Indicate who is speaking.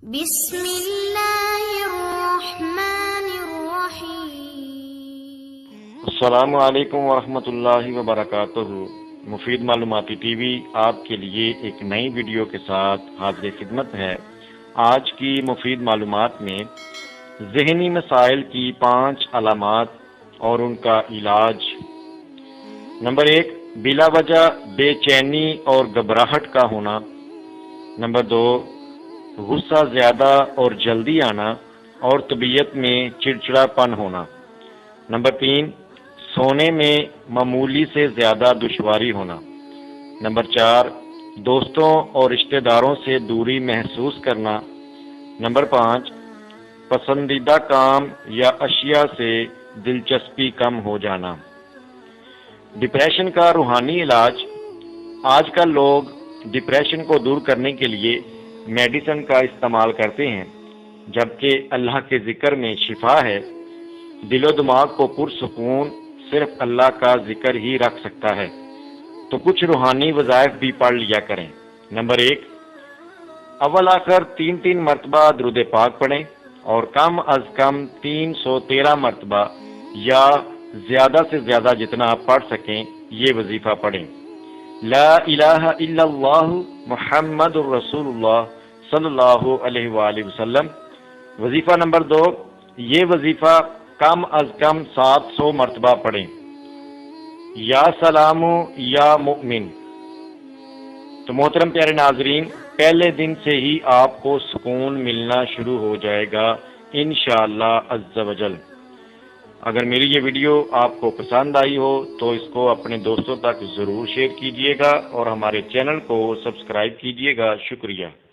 Speaker 1: بسم اللہ الرحمن الرحیم۔
Speaker 2: السلام علیکم ورحمۃ اللہ وبرکاتہ۔ مفید معلوماتی ٹی وی آپ کے لیے ایک نئی ویڈیو کے ساتھ حاضر خدمت ہے۔ آج کی مفید معلومات میں ذہنی مسائل کی 5 علامات اور ان کا علاج۔ نمبر 1، بلا وجہ بے چینی اور گھبراہٹ کا ہونا۔ نمبر 2، غصہ زیادہ اور جلدی آنا اور طبیعت میں چڑچڑا پن ہونا۔ نمبر 3، سونے میں معمولی سے زیادہ دشواری ہونا۔ نمبر 4، دوستوں اور رشتہ داروں سے دوری محسوس کرنا۔ نمبر 5، پسندیدہ کام یا اشیاء سے دلچسپی کم ہو جانا۔ ڈپریشن کا روحانی علاج۔ آج کل لوگ ڈپریشن کو دور کرنے کے لیے میڈیسن کا استعمال کرتے ہیں، جبکہ اللہ کے ذکر میں شفا ہے۔ دل و دماغ کو پرسکون صرف اللہ کا ذکر ہی رکھ سکتا ہے، تو کچھ روحانی وظائف بھی پڑھ لیا کریں۔ نمبر 1، اول آخر 3 مرتبہ درود پاک پڑھیں اور کم از کم 313 مرتبہ یا زیادہ سے زیادہ جتنا آپ پڑھ سکیں یہ وظیفہ پڑھیں۔ لا الہ الا اللہ محمد الرسول اللہ صلی اللہ علیہ وآلہ وسلم۔ وظیفہ نمبر 2، یہ وظیفہ کم از کم 700 مرتبہ پڑھیں۔ یا سلام یا مؤمن۔ تو محترم پیارے ناظرین، پہلے دن سے ہی آپ کو سکون ملنا شروع ہو جائے گا انشاءاللہ عز و جل۔ اگر میری یہ ویڈیو آپ کو پسند آئی ہو تو اس کو اپنے دوستوں تک ضرور شیئر کیجیے گا اور ہمارے چینل کو سبسکرائب کیجیے گا۔ شکریہ۔